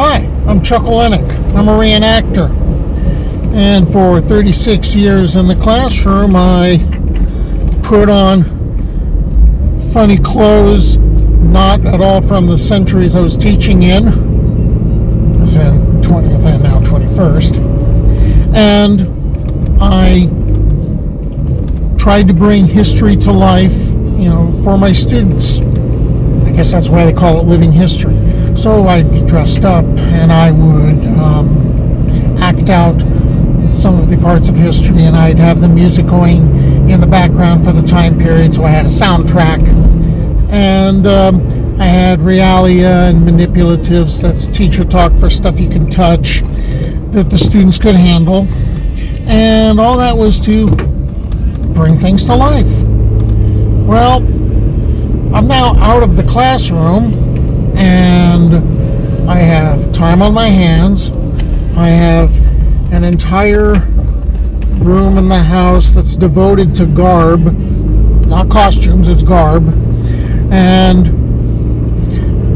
Hi, I'm Chuck Olenek. I'm a reenactor. And for 36 years in the classroom, I put on funny clothes, not at all from the centuries I was teaching in. I was in 20th and now 21st. And I tried to bring history to life, for my students. I guess that's why they call it living history. So I'd be dressed up and I would act out some of the parts of history, and I'd have the music going in the background for the time period, so I had a soundtrack. And I had realia and manipulatives, that's teacher talk for stuff you can touch that the students could handle. And all that was to bring things to life. Well, I'm now out of the classroom and I have time on my hands. I have an entire room in the house that's devoted to garb, not costumes, it's garb, and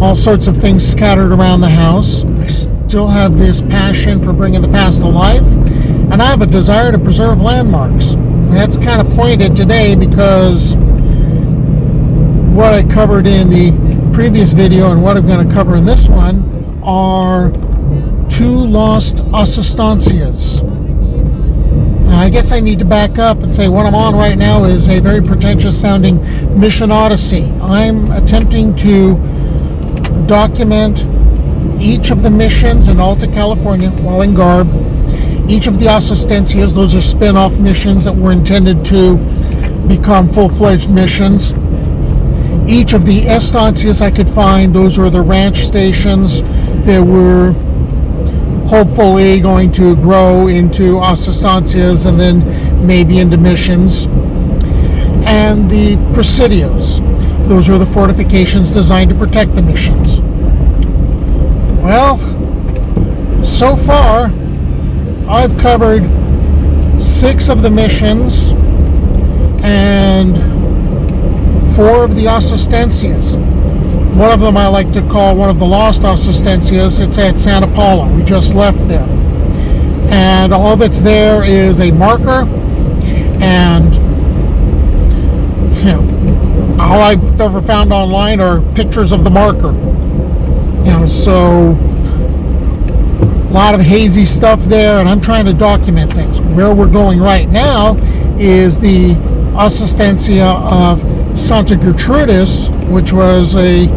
all sorts of things scattered around the house. I still have this passion for bringing the past to life, and I have a desire to preserve landmarks. That's kind of pointed today because what I covered in the previous video and what I'm going to cover in this one are two lost Asistencias. And I guess I need to back up and say what I'm on right now is a very pretentious sounding Mission Odyssey. I'm attempting to document each of the missions in Alta California while in garb. Each of the Asistencias, those are spin-off missions that were intended to become full-fledged missions. Each of the estancias I could find, those were the ranch stations that were hopefully going to grow into Asistencias and then maybe into missions. And the presidios, those were the fortifications designed to protect the missions. Well, so far I've covered 6 of the missions and 4 of the Asistencias. One of them I like to call one of the lost Asistencias. It's at Santa Paula. We just left there. And all that's there is a marker and all I've ever found online are pictures of the marker. So a lot of hazy stuff there, and I'm trying to document things. Where we're going right now is the Asistencia of Santa Gertrudis, which was a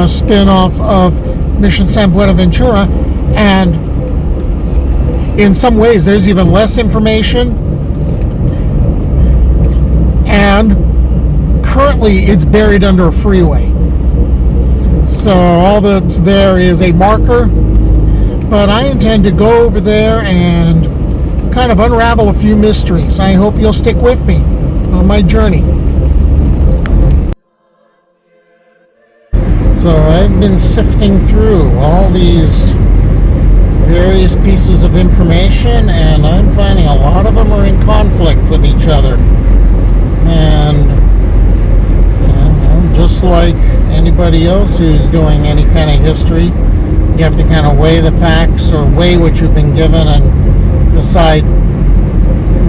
spin-off of Mission San Buenaventura, and in some ways there's even less information, and currently it's buried under a freeway. So all that's there is a marker, but I intend to go over there and kind of unravel a few mysteries. I hope you'll stick with me on my journey. So I've been sifting through all these various pieces of information, and I'm finding a lot of them are in conflict with each other. And just like anybody else who's doing any kind of history, you have to kind of weigh the facts or weigh what you've been given and decide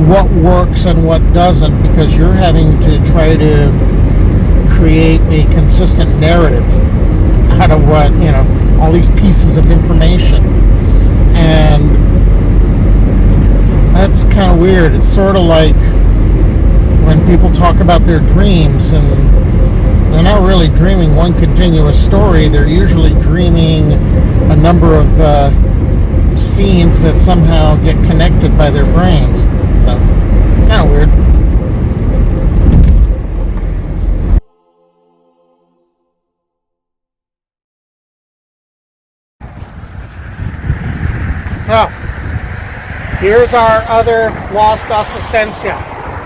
what works and what doesn't, because you're having to try to create a consistent narrative out of what, all these pieces of information. And that's kind of weird. It's sort of like when people talk about their dreams, and they're not really dreaming one continuous story. They're usually dreaming a number of scenes that somehow get connected by their brains. So, kind of weird. So, here's our other lost Asistencia.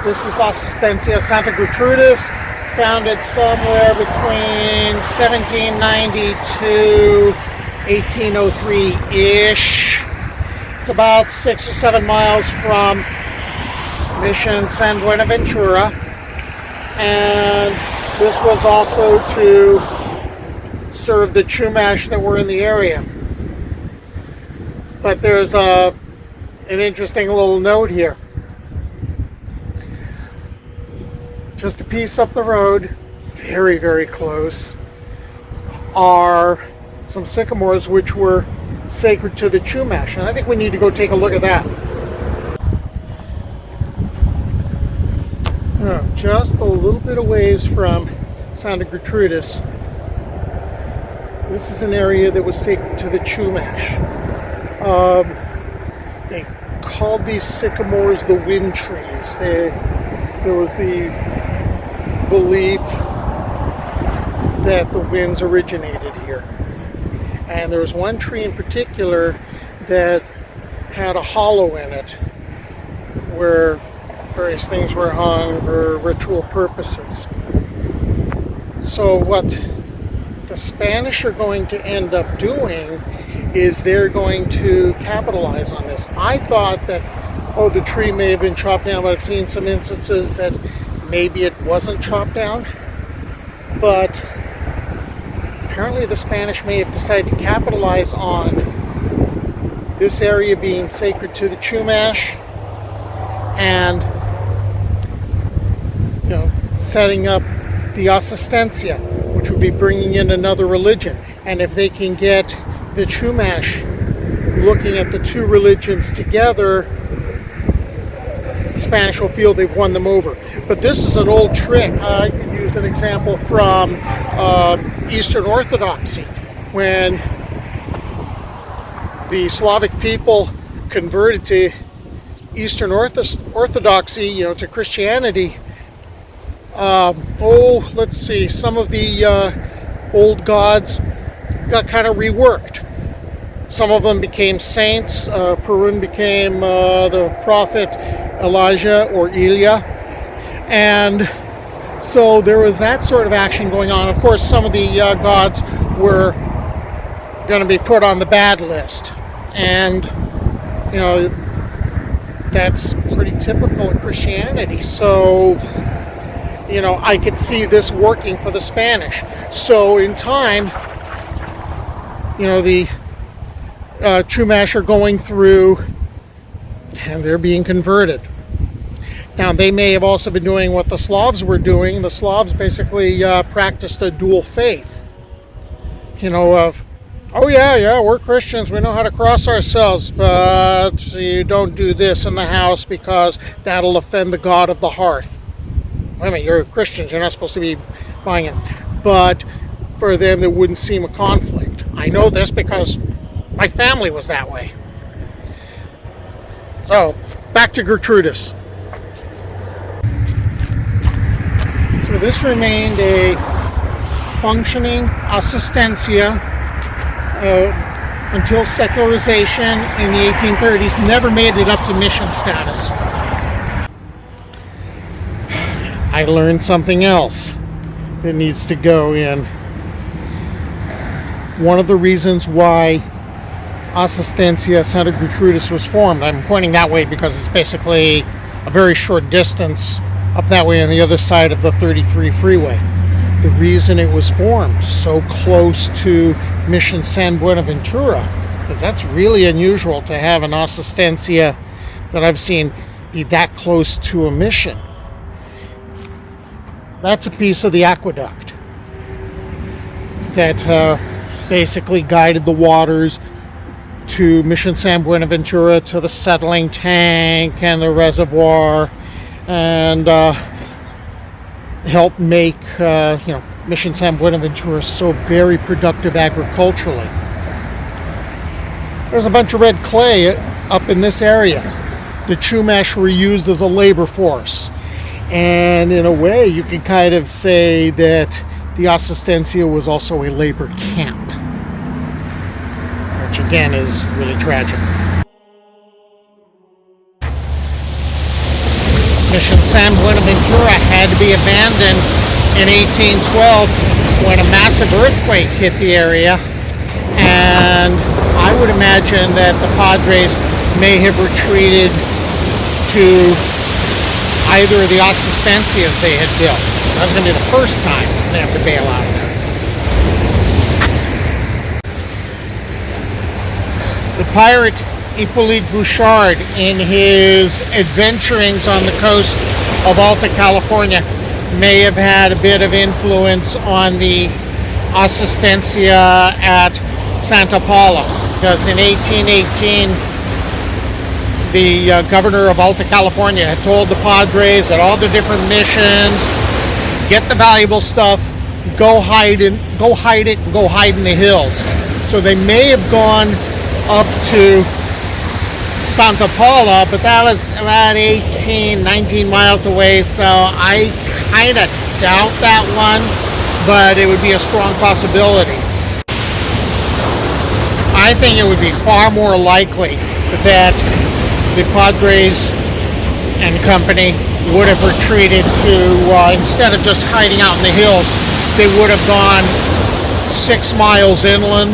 This is Asistencia Santa Gertrudis, founded somewhere between 1790 to 1803-ish. It's about 6 or 7 miles from Mission San Buenaventura, and this was also to serve the Chumash that were in the area. But there's an interesting little note here. Just a piece up the road, very, very close, are some sycamores which were sacred to the Chumash. And I think we need to go take a look at that. Just a little bit of ways from Santa Gertrudis, this is an area that was sacred to the Chumash. They called these sycamores the wind trees. There was the belief that the winds originated here. And there was one tree in particular that had a hollow in it where various things were hung for ritual purposes. So what the Spanish are going to end up doing is they're going to capitalize on this. I thought that, oh, the tree may have been chopped down, but I've seen some instances that maybe it wasn't chopped down. But apparently the Spanish may have decided to capitalize on this area being sacred to the Chumash and, you know, setting up the Asistencia, which would be bringing in another religion. And if they can get the Chumash looking at the two religions together, the Spanish will feel they've won them over. But this is an old trick. I could use an example from Eastern Orthodoxy. When the Slavic people converted to Eastern Orthodoxy, you know, to Christianity, let's see, some of the old gods got kind of reworked. Some of them became saints. Perun became the prophet Elijah or Ilya. And so there was that sort of action going on. Of course, some of the gods were going to be put on the bad list. And, you know, that's pretty typical of Christianity. So, you know, I could see this working for the Spanish. So in time, you know, the Chumash are going through and they're being converted. Now, they may have also been doing what the Slavs were doing. The Slavs basically practiced a dual faith. You know, of, oh yeah, we're Christians, we know how to cross ourselves, but you don't do this in the house because that'll offend the God of the hearth. I mean, you're Christians, you're not supposed to be buying it. But for them, there wouldn't seem a conflict. I know this because my family was that way. So, back to Gertrudis. So this remained a functioning Asistencia until secularization in the 1830s. Never made it up to mission status. I learned something else that needs to go in. One of the reasons why Asistencia Santa Gertrudis was formed, I'm pointing that way because it's basically a very short distance up that way on the other side of the 33 freeway. The reason it was formed so close to Mission San Buenaventura, because that's really unusual to have an Asistencia that I've seen be that close to a mission. That's a piece of the aqueduct that basically guided the waters to Mission San Buenaventura, to the settling tank and the reservoir, and helped make Mission San Buenaventura so very productive agriculturally. There's a bunch of red clay up in this area. The Chumash were used as a labor force, and in a way you can kind of say that the Asistencia was also a labor camp, which again is really tragic. Mission San Buenaventura had to be abandoned in 1812 when a massive earthquake hit the area, and I would imagine that the Padres may have retreated to either of the Asistencias they had built. That was going to be the first time they have to bail out of there. The pirate Hippolyte Bouchard, in his adventurings on the coast of Alta California, may have had a bit of influence on the Asistencia at Santa Paula, because in 1818 the governor of Alta California had told the Padres at all the different missions, get the valuable stuff, go hide in the hills. So they may have gone up to Santa Paula, but that was about 19 miles away, so I kind of doubt that one, but it would be a strong possibility. I think it would be far more likely that the Padres and company would have retreated to, instead of just hiding out in the hills, they would have gone 6 miles inland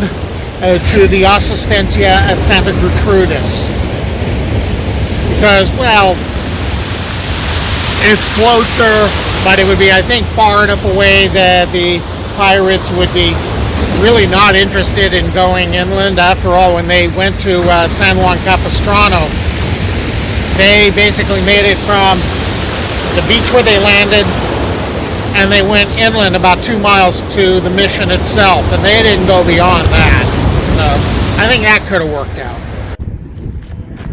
to the Asistencia at Santa Gertrudis. Because, well, it's closer, but it would be, I think, far enough away that the pirates would be really not interested in going inland. After all, when they went to San Juan Capistrano, they basically made it from the beach where they landed, and they went inland about 2 miles to the mission itself, and they didn't go beyond that. So I think that could have worked out.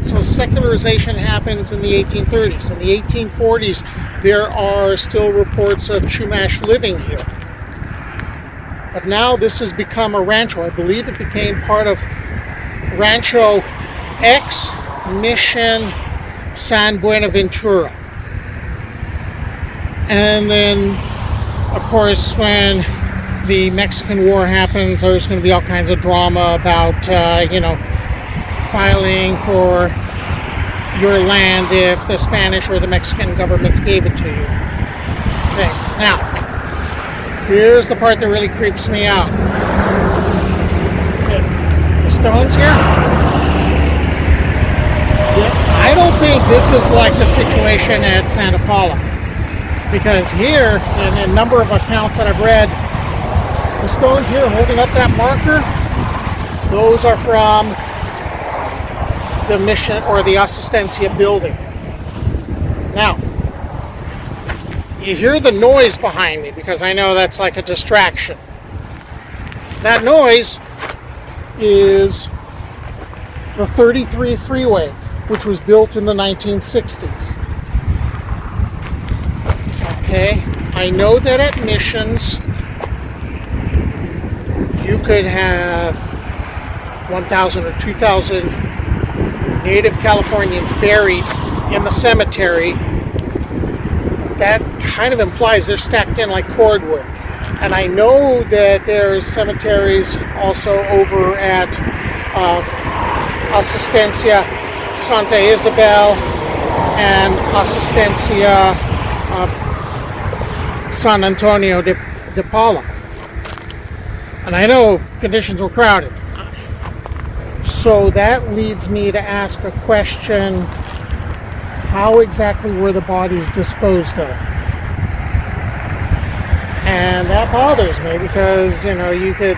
So secularization happens in the 1830s. In the 1840s, there are still reports of Chumash living here. But now this has become a rancho. I believe it became part of Rancho X Mission San Buenaventura. And then, of course, when the Mexican War happens, there's going to be all kinds of drama about, filing for your land if the Spanish or the Mexican governments gave it to you. Okay, now, here's the part that really creeps me out. Okay, the stones here. I don't think this is like the situation at Santa Paula. Because here, in a number of accounts that I've read, the stones here holding up that marker, those are from the Mission or the Asistencia building. Now, you hear the noise behind me because I know that's like a distraction. That noise is the 33 Freeway, which was built in the 1960s. Okay, I know that at missions you could have 1,000 or 2,000 Native Californians buried in the cemetery. That kind of implies they're stacked in like cordwood. And I know that there's cemeteries also over at Asistencia Santa Isabel and Asistencia San Antonio de Paula. And I know conditions were crowded. So that leads me to ask a question: how exactly were the bodies disposed of? And that bothers me because, you could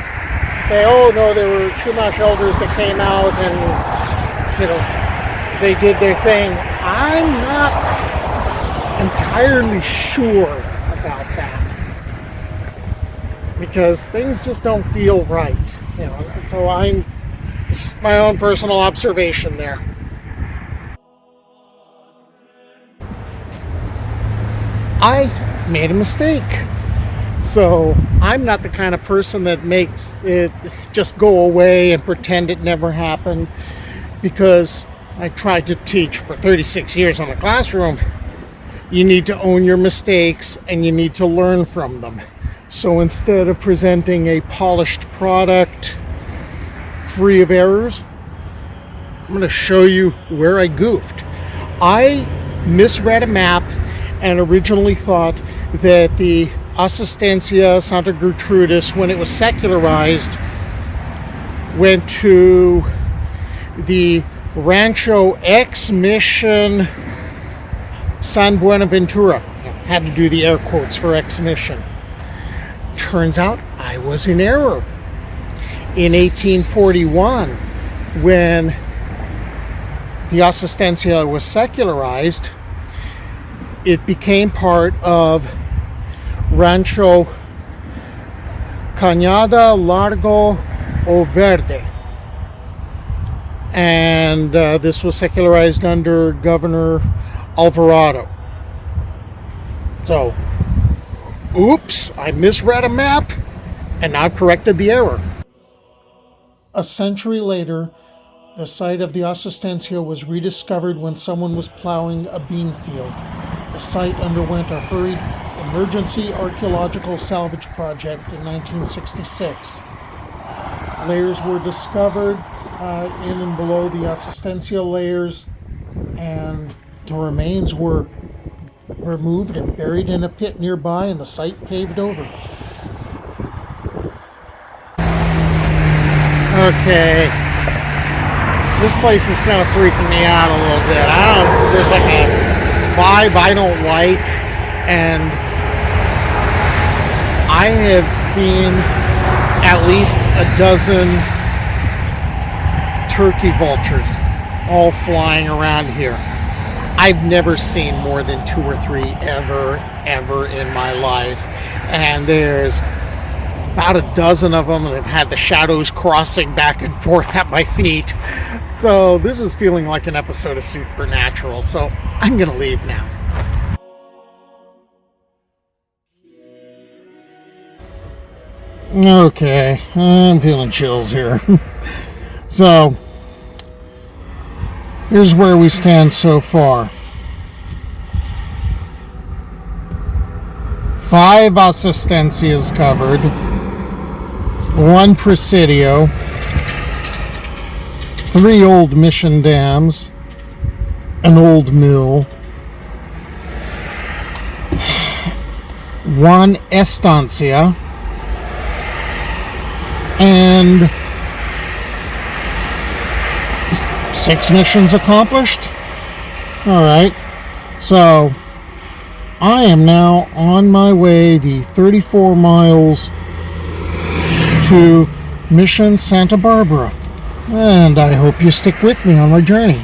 say, oh no, there were Chumash elders that came out and, they did their thing. I'm not entirely sure about that because things just don't feel right. So I'm just my own personal observation there. I made a mistake. So I'm not the kind of person that makes it just go away and pretend it never happened, because I tried to teach for 36 years in the classroom. You need to own your mistakes and you need to learn from them. So instead of presenting a polished product free of errors, I'm going to show you where I goofed. I misread a map and originally thought that the Asistencia Santa Gertrudis, when it was secularized, went to the Rancho X Mission San Buenaventura. Had to do the air quotes for X Mission. Turns out I was in error. In 1841, when the Asistencia was secularized, it became part of Rancho Cañada Largo o Verde. And this was secularized under Governor Alvarado. So, oops, I misread a map, and I've corrected the error. A century later, the site of the Asistencia was rediscovered when someone was plowing a bean field. The site underwent a hurried emergency archaeological salvage project in 1966. Layers were discovered in and below the Asistencia layers, and the remains were removed and buried in a pit nearby, and the site paved over. Okay, this place is kind of freaking me out a little bit. There's like a vibe I don't like, and I have seen at least a dozen turkey vultures all flying around here. I've never seen more than 2 or 3 ever in my life, and there's about a dozen of them, and they've had the shadows crossing back and forth at my feet. So this is feeling like an episode of Supernatural, so I'm gonna leave now. Okay, I'm feeling chills here. So, here's where we stand so far. 5 Asistencias covered, 1 Presidio, 3 old mission dams, an old mill, 1 estancia, and 6 missions accomplished. All right, so I am now on my way the 34 miles to Mission Santa Barbara, and I hope you stick with me on my journey.